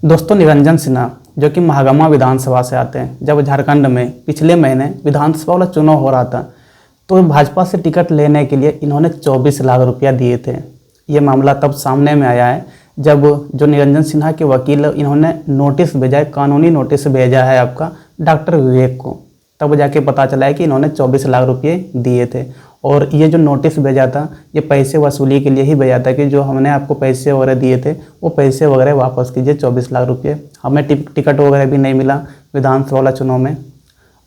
दोस्तों, निरंजन सिन्हा जो कि महागामा विधानसभा से आते हैं, जब झारखंड में पिछले महीने विधानसभा वाला चुनाव हो रहा था तो भाजपा से टिकट लेने के लिए इन्होंने 24 लाख रुपया दिए थे। ये मामला तब सामने में आया है जब जो निरंजन सिन्हा के वकील इन्होंने नोटिस भेजा है, कानूनी नोटिस भेजा है आपका डॉक्टर विवेक को, तब जाके पता चला है कि इन्होंने 24 लाख रुपये दिए थे। और ये जो नोटिस भेजा था ये पैसे वसूली के लिए ही भेजा था कि जो हमने आपको पैसे वगैरह दिए थे वो पैसे वगैरह वापस कीजिए, 24 लाख रुपये। हमें टिकट वगैरह भी नहीं मिला विधानसभा वाला चुनाव में,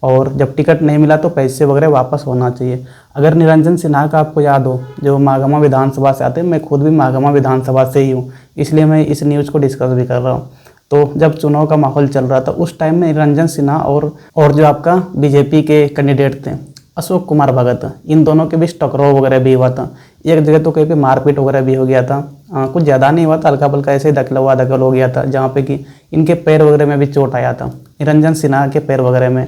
और जब टिकट नहीं मिला तो पैसे वगैरह वापस होना चाहिए। अगर निरंजन सिन्हा का आपको याद हो, जो महागामा विधानसभा से आते हैं, मैं खुद भी महागामा विधानसभा से ही हूँ, इसलिए मैं इस न्यूज़ को डिस्कस भी कर रहा हूँ। तो जब चुनाव का माहौल चल रहा था उस टाइम में निरंजन सिन्हा और जो आपका बीजेपी के कैंडिडेट थे अशोक कुमार भगत, इन दोनों के बीच टकराव वगैरह भी हुआ था। एक जगह तो कहीं पे मारपीट वगैरह भी हो गया था। कुछ ज़्यादा नहीं हुआ था, हल्का फुल्का ऐसे ही दखल हो गया था, जहाँ पे कि इनके पैर वगैरह में भी चोट आया था, निरंजन सिन्हा के पैर वगैरह में।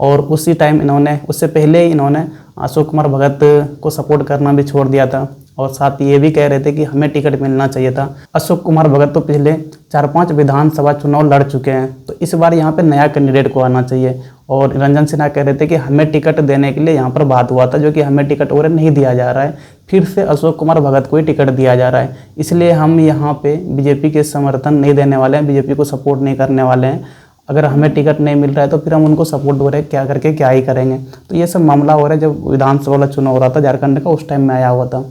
और उसी टाइम उससे पहले इन्होंने अशोक कुमार भगत को सपोर्ट करना भी छोड़ दिया था, और साथ ये भी कह रहे थे कि हमें टिकट मिलना चाहिए था। अशोक कुमार भगत तो पिछले 4-5 विधानसभा चुनाव लड़ चुके हैं, तो इस बार यहाँ पे नया कैंडिडेट को आना चाहिए। और निरंजन सिन्हा कह रहे थे कि हमें टिकट देने के लिए यहाँ पर बात हुआ था, जो कि हमें टिकट वगैरह नहीं दिया जा रहा है, फिर से अशोक कुमार भगत को ही टिकट दिया जा रहा है, इसलिए हम यहाँ पे बीजेपी के समर्थन नहीं देने वाले हैं, बीजेपी को सपोर्ट नहीं करने वाले हैं। अगर हमें टिकट नहीं मिल रहा है तो फिर हम उनको सपोर्ट हो रहे क्या करके क्या ही करेंगे। तो ये सब मामला हो रहा है जब विधानसभा वाला चुनाव हो रहा था झारखंड का, उस टाइम में आया हुआ था।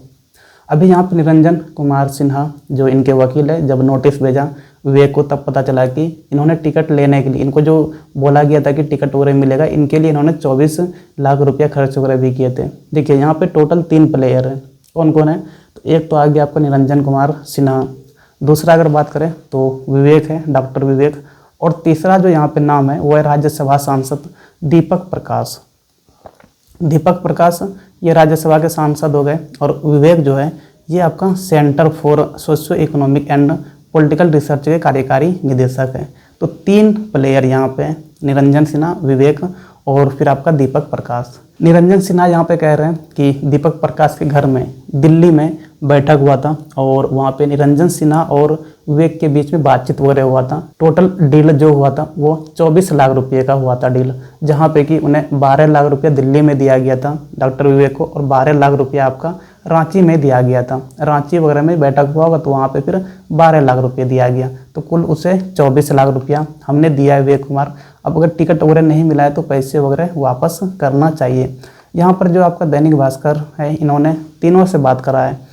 अभी यहाँ पर निरंजन कुमार सिन्हा जो इनके वकील है, जब नोटिस भेजा विवेक को, तब पता चला कि इन्होंने टिकट लेने के लिए, इनको जो बोला गया था कि टिकट वगैरह मिलेगा, इनके लिए इन्होंने 24 लाख रुपया खर्च वगैरह भी किए थे। देखिए यहाँ पे टोटल 3 प्लेयर हैं। कौन कौन है? तो एक तो आ गया आपका निरंजन कुमार सिन्हा, दूसरा अगर बात करें तो विवेक है, डॉक्टर विवेक, और तीसरा जो यहाँ पे नाम है वो है राज्यसभा सांसद दीपक प्रकाश। दीपक प्रकाश ये राज्यसभा के सांसद हो गए, और विवेक जो है ये आपका centre for socio economic and political research के कार्यकारी निदेशक है। तो 3 प्लेयर यहाँ पे, निरंजन सिन्हा, विवेक और फिर आपका दीपक प्रकाश। निरंजन सिन्हा यहाँ पे कह रहे हैं कि दीपक प्रकाश के घर में दिल्ली में बैठक हुआ था, और वहाँ पे निरंजन सिन्हा और विवेक के बीच में बातचीत वगैरह हुआ था। टोटल डील जो हुआ था वो 24 लाख रुपये का हुआ था डील, जहाँ पे कि उन्हें 12 लाख रुपया दिल्ली में दिया गया था डॉक्टर विवेक को, और 12 लाख रुपया आपका रांची में दिया गया था। रांची वगैरह में बैठक हुआ होगा तो वहाँ पे फिर 12 लाख रुपये दिया गया, तो कुल उसे 24 लाख रुपया हमने दिया है विवेक कुमार। अब अगर टिकट वगैरह नहीं मिला है तो पैसे वगैरह वापस करना चाहिए। यहाँ पर जो आपका दैनिक भास्कर है, इन्होंने तीनों से बात करा है।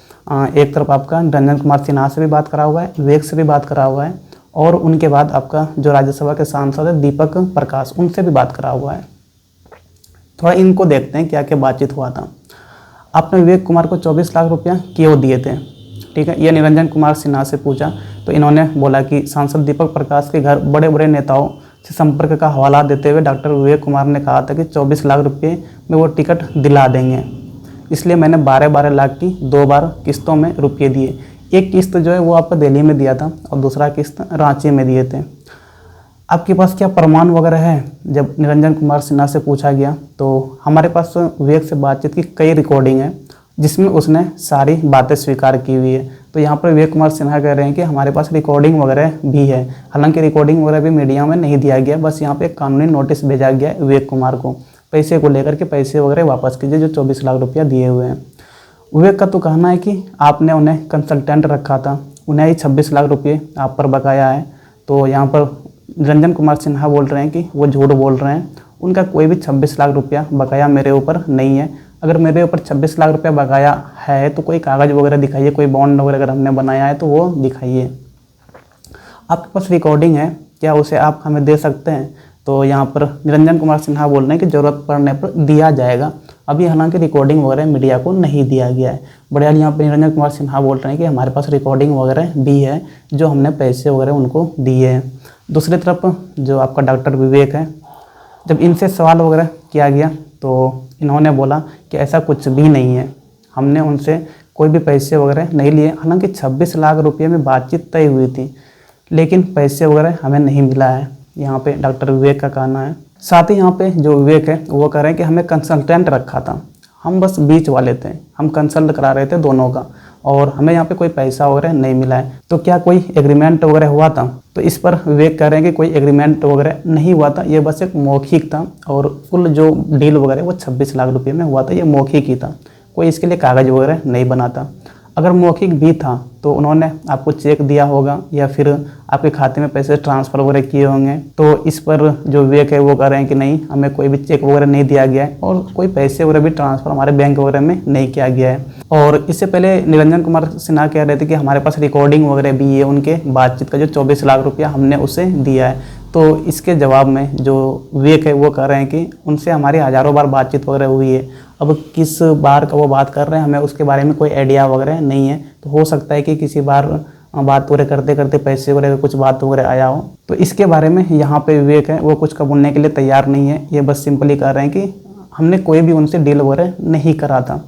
एक तरफ आपका निरंजन कुमार सिन्हा से भी बात करा हुआ है, विवेक से भी बात करा हुआ है, और उनके बाद आपका जो राज्यसभा के सांसद है दीपक प्रकाश, उनसे भी बात करा हुआ है। थोड़ा इनको देखते हैं क्या क्या बातचीत हुआ था। आपने विवेक कुमार को 24 लाख रुपया क्यों दिए थे? ठीक है, ये निरंजन कुमार सिन्हा से पूछा तो इन्होंने बोला कि सांसद दीपक प्रकाश के घर बड़े बड़े नेताओं से संपर्क का हवाला देते हुए डॉक्टर विवेक कुमार ने कहा था कि 24 लाख रुपये में वो टिकट दिला देंगे, इसलिए मैंने 12-12 लाख की 2 बार किस्तों में रुपये दिए। एक किस्त जो है वो आपको दिल्ली में दिया था और दूसरा किस्त रांची में दिए थे। आपके पास क्या प्रमाण वगैरह है? जब निरंजन कुमार सिन्हा से पूछा गया तो हमारे पास विवेक से बातचीत की कई रिकॉर्डिंग है जिसमें उसने सारी बातें स्वीकार की हुई है। तो यहाँ पर विवेक कुमार सिन्हा कह रहे हैं कि हमारे पास रिकॉर्डिंग वगैरह भी है, हालांकि रिकॉर्डिंग वगैरह भी मीडिया में नहीं दिया गया, बस यहाँ पे एक कानूनी नोटिस भेजा गया है विवेक कुमार को पैसे को लेकर के, पैसे वगैरह वापस कीजिए जो 24 लाख रुपया दिए हुए हैं। विवेक का तो कहना है कि आपने उन्हें कंसल्टेंट रखा था, उन्हें ही 26 लाख रुपये आप पर बकाया है। तो यहाँ पर निरंजन कुमार सिन्हा बोल रहे हैं कि वो झूठ बोल रहे हैं, उनका कोई भी 26 लाख रुपया बकाया मेरे ऊपर नहीं है। अगर मेरे ऊपर 26 लाख रुपया बकाया है तो कोई कागज़ वगैरह दिखाइए, कोई बॉन्ड वगैरह अगर हमने बनाया है तो वो दिखाइए। आपके पास रिकॉर्डिंग है क्या, उसे आप हमें दे सकते हैं? तो यहाँ पर निरंजन कुमार सिन्हा बोल रहे हैं कि ज़रूरत पड़ने पर दिया जाएगा। अभी हालांकि रिकॉर्डिंग वगैरह मीडिया को नहीं दिया गया है। बड़े यहाँ पर निरंजन कुमार सिन्हा बोल रहे हैं कि हमारे पास रिकॉर्डिंग वगैरह भी है जो हमने पैसे वगैरह उनको दिए हैं। दूसरी तरफ जो आपका डॉक्टर विवेक है, जब इनसे सवाल वगैरह किया गया तो इन्होंने बोला कि ऐसा कुछ भी नहीं है, हमने उनसे कोई भी पैसे वगैरह नहीं लिए। हालांकि 26 लाख रुपये में बातचीत तय हुई थी, लेकिन पैसे वगैरह हमें नहीं मिला है, यहाँ पे डॉक्टर विवेक का कहना है। साथ ही यहाँ पे जो विवेक है वो कह रहे हैं कि हमें कंसल्टेंट रखा था, हम बस बीच वाले थे, हम कंसल्ट करा रहे थे दोनों का। और हमें यहाँ पे कोई पैसा वगैरह नहीं मिला है। तो क्या कोई एग्रीमेंट वगैरह हुआ था? तो इस पर विवेक कह रहे हैं कि कोई एग्रीमेंट वगैरह नहीं हुआ था, ये बस एक मौखिक था और कुल जो डील वगैरह वो 26 लाख रुपये में हुआ था, ये मौखिक ही था, कोई इसके लिए कागज़ वगैरह नहीं बना था। अगर मौखिक भी था तो उन्होंने आपको चेक दिया होगा या फिर आपके खाते में पैसे ट्रांसफ़र वगैरह किए होंगे। तो इस पर जो विवेक है वो कह रहे हैं कि नहीं, हमें कोई भी चेक वगैरह नहीं दिया गया है और कोई पैसे वगैरह भी ट्रांसफ़र हमारे बैंक वगैरह में नहीं किया गया है। और इससे पहले निरंजन कुमार सिन्हा कह रहे थे कि हमारे पास रिकॉर्डिंग वगैरह भी है उनके बातचीत का, जो 24 लाख रुपया हमने उसे दिया है। तो इसके जवाब में जो विवेक है वो कह रहे हैं कि उनसे हमारी हज़ारों बार बातचीत वगैरह हुई है, अब किस बार का वो बात कर रहे हैं हमें उसके बारे में कोई आइडिया वगैरह नहीं है। तो हो सकता है कि किसी बार बात वगैरह करते करते पैसे वगैरह कुछ बात वगैरह आया हो। तो इसके बारे में यहाँ पे विवेक है वो कुछ कबूलने के लिए तैयार नहीं है, ये बस सिंपली कह रहे हैं कि हमने कोई भी उनसे डील वगैरह नहीं करा था।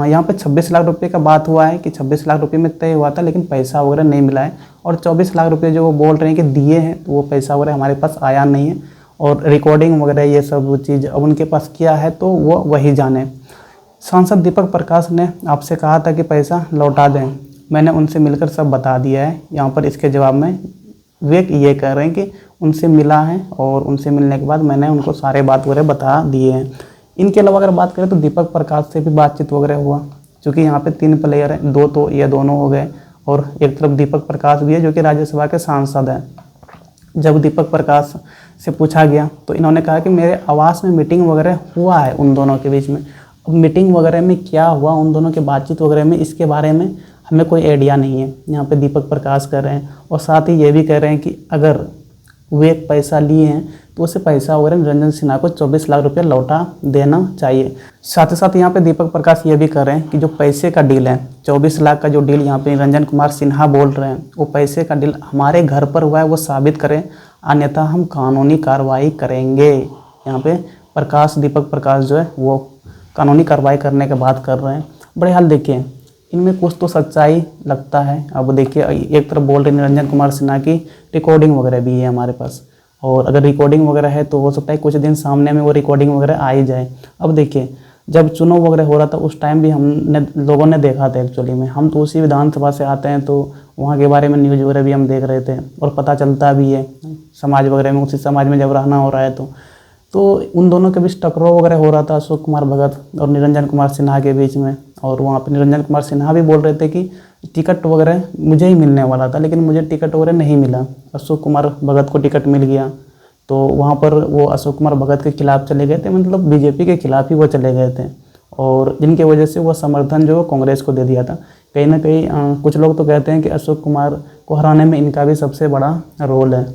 यहाँ पे 26 लाख रुपए का बात हुआ है कि 26 लाख रुपए में तय हुआ था, लेकिन पैसा वगैरह नहीं मिला है। और 24 लाख रुपए जो वो बोल रहे हैं कि दिए हैं, तो वो पैसा वगैरह हमारे पास आया नहीं है। और रिकॉर्डिंग वगैरह ये सब चीज़ अब उनके पास क्या है तो वो वही जाने। सांसद दीपक प्रकाश ने आपसे कहा था कि पैसा लौटा दें, मैंने उनसे मिलकर सब बता दिया है। यहाँ पर इसके जवाब में विवेक ये कह रहे हैं कि उनसे मिला है और उनसे मिलने के बाद मैंने उनको सारे बात वगैरह बता दिए हैं। इनके अलावा अगर बात करें तो दीपक प्रकाश से भी बातचीत वगैरह हुआ, क्योंकि यहाँ पे 3 प्लेयर हैं, 2 तो ये दोनों हो गए और एक तरफ दीपक प्रकाश भी है जो कि राज्यसभा के सांसद हैं। जब दीपक प्रकाश से पूछा गया तो इन्होंने कहा कि मेरे आवास में मीटिंग वगैरह हुआ है उन दोनों के बीच में। अब मीटिंग वगैरह में क्या हुआ उन दोनों के बातचीत वगैरह में, इसके बारे में हमें कोई आइडिया नहीं है, यहाँ पे दीपक प्रकाश कर रहे हैं। और साथ ही ये भी कह रहे हैं कि अगर वे एक पैसा लिए हैं तो उसे पैसा वगैरह निरंजन सिन्हा को 24 लाख रुपया लौटा देना चाहिए। साथ ही साथ यहाँ पे दीपक प्रकाश ये भी कह रहे हैं कि जो पैसे का डील है, 24 लाख का जो डील यहाँ पे निरंजन कुमार सिन्हा बोल रहे हैं, वो पैसे का डील हमारे घर पर हुआ है वो साबित करें, अन्यथा हम कानूनी कार्रवाई करेंगे। यहाँ पे दीपक प्रकाश जो है वो कानूनी कार्रवाई करने की बात कर रहे हैं। बड़े हाल देखिए, इनमें कुछ तो सच्चाई लगता है। अब देखिए, एक तरफ बोल रहे निरंजन कुमार सिन्हा की रिकॉर्डिंग वगैरह भी है हमारे पास, और अगर रिकॉर्डिंग वगैरह है तो हो सकता है कुछ दिन सामने में वो रिकॉर्डिंग वगैरह आ ही जाए। अब देखिए, जब चुनाव वगैरह हो रहा था उस टाइम भी हमने लोगों ने देखा था। एक्चुअली में हम तो उसी विधानसभा से आते हैं, तो वहाँ के बारे में न्यूज़ वगैरह भी हम देख रहे थे और पता चलता भी है समाज वगैरह में, उसी समाज में जब रहना हो रहा है तो उन दोनों के बीच टकराव वगैरह हो रहा था अशोक कुमार भगत और निरंजन कुमार सिन्हा के बीच में। और वहाँ पे निरंजन कुमार सिन्हा भी बोल रहे थे कि टिकट वगैरह मुझे ही मिलने वाला था, लेकिन मुझे टिकट वगैरह नहीं मिला, अशोक कुमार भगत को टिकट मिल गया। तो वहाँ पर वो अशोक कुमार भगत के खिलाफ़ चले गए थे, मतलब बीजेपी के खिलाफ़ ही वो चले गए थे, और जिनकी वजह से वो समर्थन जो कांग्रेस को दे दिया था। कहीं ना कहीं कुछ लोग तो कहते हैं कि अशोक कुमार को हराने में इनका भी सबसे बड़ा रोल है।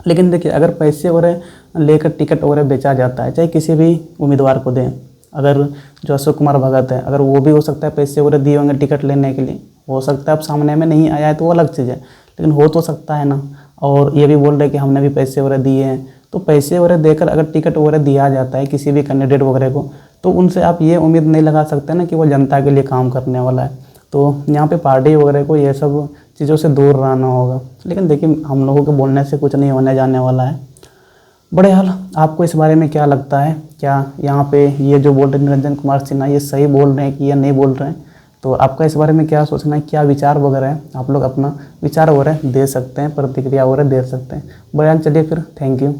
लेकिन देखिए, अगर पैसे वगैरह लेकर टिकट वगैरह बेचा जाता है, चाहे किसी भी उम्मीदवार को दें, अगर जो अशोक कुमार भगत है अगर वो भी हो सकता है पैसे वगैरह दिए होंगे टिकट लेने के लिए, हो सकता है अब सामने में नहीं आया है तो वो अलग चीज़ है, लेकिन हो तो सकता है ना। और ये भी बोल रहे हैं कि हमने भी पैसे वगैरह दिए हैं, तो पैसे वगैरह देकर अगर टिकट वगैरह दिया जाता है किसी भी कैंडिडेट वगैरह को, तो उनसे आप ये उम्मीद नहीं लगा सकते ना कि वो जनता के लिए काम करने वाला है। तो यहाँ पे पार्टी वगैरह को ये सब चीज़ों से दूर रहना होगा। लेकिन देखिए, हम लोगों के बोलने से कुछ नहीं होने जाने वाला है। बड़े हाल, आपको इस बारे में क्या लगता है? क्या यहाँ पे ये जो बोल रहे निरंजन कुमार सिन्हा ये सही बोल रहे हैं कि या नहीं बोल रहे हैं? तो आपका इस बारे में क्या सोचना है, क्या विचार वगैरह है? आप लोग अपना विचार वगैरह दे सकते हैं, प्रतिक्रिया वगैरह दे सकते हैं। बड़े हाल, चलिए फिर, थैंक यू।